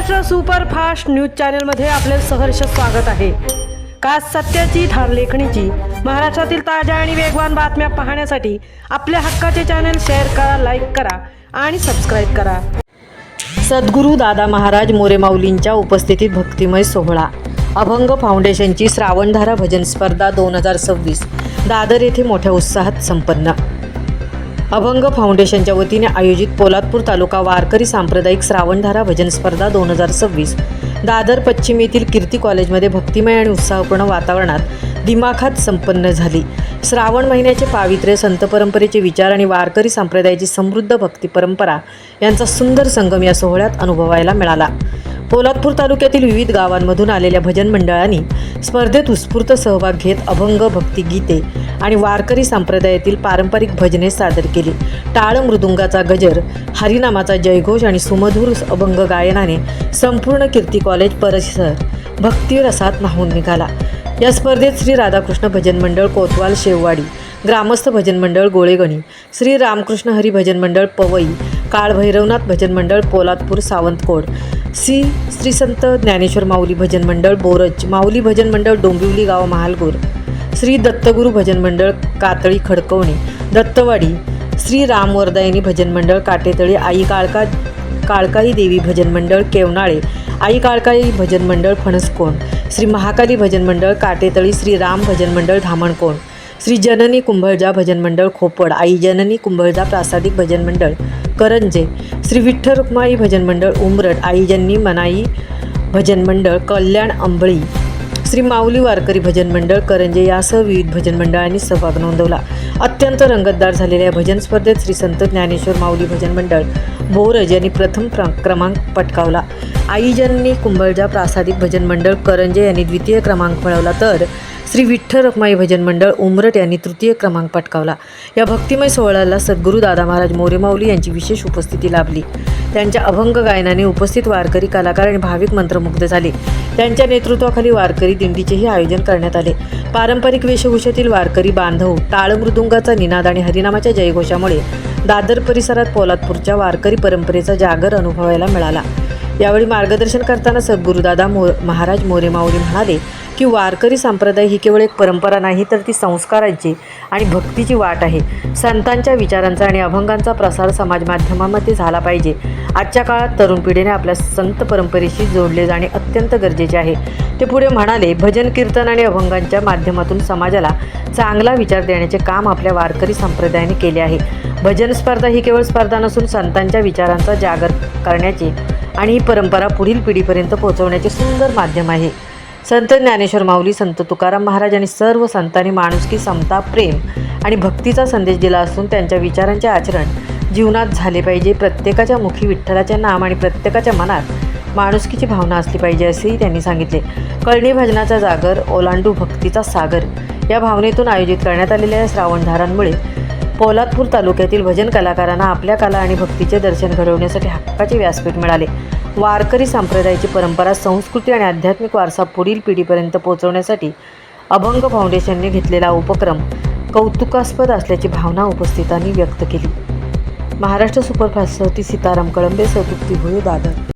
Maharashtra superfast news चॅनलमध्ये आपले सहर्ष स्वागत आहे। खास सत्याची ठार लेखणीची महाराष्ट्रातील ताज्या आणि वेगवान बातम्या पाहण्यासाठी आपल्या हक्काचे चॅनल शेअर करा, लाईक करा आणि सबस्क्राईब करा। सद्गुरू दादा महाराज मोरे माऊलींच्या उपस्थितीत भक्तिमय सोहळा। अभंग फाउंडेशनची श्रावणधारा भजन स्पर्धा 2026 दादर येथे मोठ्या उत्साहात संपन्न। अभंग फाउंडेशनच्या वतीने आयोजित पोलादपूर तालुका वारकरी सांप्रदायिक श्रावणधारा भजन स्पर्धा 2026 दादर पश्चिम येथील कीर्ती कॉलेजमध्ये भक्तिमय आणि उत्साहपूर्ण वातावरणात दिमाखात संपन्न झाली। श्रावण महिन्याचे पावित्र्य, संत परंपरेचे विचार आणि वारकरी संप्रदायाची समृद्ध भक्ती परंपरा यांचा सुंदर संगम या सोहळ्यात अनुभवायला मिळाला। पोलादपूर तालुक्यातील विविध गावांमधून आलेल्या भजन मंडळांनी स्पर्धेत उत्स्फूर्त सहभाग घेत अभंग, भक्तिगीते आणि वारकरी संप्रदायातील पारंपरिक भजने सादर केली। टाळ मृदुंगाचा गजर, हरिनामाचा जयघोष आणि सुमधुर अभंग गायनाने संपूर्ण कीर्ती कॉलेज परिसर भक्ती रसात न्हाऊन निघाला। या स्पर्धेत श्री राधाकृष्ण भजन मंडळ कोतवाल शेववाडी, ग्रामस्थ भजन मंडळ गोळेगणी, श्री रामकृष्ण हरी भजन मंडळ पवई, काळभैरवनाथ भजन मंडळ पोलादपूर सावंतकोड, श्री संत ज्ञानेश्वर माऊली भजन मंडळ बोरज, माऊली भजन मंडळ डोंबिवली गाव महालगूर, श्री दत्तगुरू भजन मंडळ कातळी खडकवणे दत्तवाडी, श्री रामवरदायिनी भजन मंडळ काटेतळी, आई काळकाई देवी भजन मंडळ केवनाळे, आई काळकाई भजन मंडळ फणसकोण, श्री महाकाली भजन मंडळ काटेतळी, श्री राम भजन मंडळ धामणकोण, श्री जननी कुंभळजा भजन मंडळ खोपड, आई जननी कुंभळजा प्रासादिक भजन मंडळ करंजे, श्री विठ्ठल रुक्माई भजन मंडळ उमरट, आई जननी मनाई भजन मंडळ कल्याण अंबळी, श्री माऊली वारकरी भजन मंडळ करंजे यासह विविध भजन मंडळांनी सहभाग नोंदवला। अत्यंत रंगतदार झालेल्या भजन स्पर्धेत श्री संत ज्ञानेश्वर माऊली भजन मंडळ बोरज यांनी प्रथम क्रमांक पटकावला। आई जननी कुंभळजा प्रासादिक भजन मंडळ करंजे यांनी द्वितीय क्रमांक मिळवला, तर श्री विठ्ठल रखमाई भजन मंडळ उमरट यांनी तृतीय क्रमांक पटकावला। या भक्तिमय सोहळ्याला सद्गुरू दादा महाराज मोरे माऊली यांची विशेष उपस्थिती लाभली। त्यांच्या अभंग गायनाने उपस्थित वारकरी कलाकार आणि भाविक मंत्रमुग्ध झाले। त्यांच्या नेतृत्वाखाली वारकरी दिंडीचेही आयोजन करण्यात आले। पारंपरिक वेशभूषेतील वारकरी बांधव, टाळ मृदुंगाचा निनाद आणि हरिनामाच्या जयघोषामुळे दादर परिसरात पोलादपूरच्या वारकरी परंपरेचा जागर अनुभवायला मिळाला। यावेळी मार्गदर्शन करताना सद्गुरुदादा महाराज मोरे माऊली म्हणाले की वारकरी संप्रदाय ही केवळ एक परंपरा नाही, तर ती संस्कारांची आणि भक्तीची वाट आहे। संतांच्या विचारांचा आणि अभंगांचा प्रसार समाज माध्यमांमध्ये झाला पाहिजे। आजच्या काळात तरुण पिढीने आपल्या संत परंपरेशी जोडले जाणे अत्यंत गरजेचे आहे। ते पुढे म्हणाले, भजन कीर्तन आणि अभंगांच्या माध्यमातून समाजाला चांगला विचार देण्याचे काम आपल्या वारकरी संप्रदायाने केले आहे। भजन स्पर्धा ही केवळ स्पर्धा नसून संतांच्या विचारांचा जागर करण्याचे आणि ही परंपरा पुढील पिढीपर्यंत पोहोचवण्याचे सुंदर माध्यम आहे। संत ज्ञानेश्वर माऊली, संत तुकाराम महाराज आणि सर्व संतांनी माणुसकी, समता, प्रेम आणि भक्तीचा संदेश दिला असून त्यांच्या विचारांचे आचरण जीवनात झाले पाहिजे। प्रत्येकाच्या मुखी विठ्ठलाचे नाम आणि प्रत्येकाच्या मनात माणुसकीची भावना असली पाहिजे असेही त्यांनी सांगितले। कळणी भजनाचा जागर, ओलांडू भक्तीचा सागर या भावनेतून आयोजित करण्यात आलेल्या श्रावणधारांमुळे पोलादपूर तालुक्यातील भजन कलाकारांना आपल्या कला आणि भक्तीचे दर्शन घडवण्यासाठी हक्काचे व्यासपीठ मिळाले। वारकरी संप्रदायाची परंपरा, संस्कृती आणि आध्यात्मिक वारसा पुढील पिढीपर्यंत पोहोचवण्यासाठी अभंग फाउंडेशनने घेतलेला उपक्रम कौतुकास्पद असल्याची भावना उपस्थितांनी व्यक्त केली। महाराष्ट्र सुपरफास्टसाठी सीताराम कळंबे, तृप्ती भोये, दादर।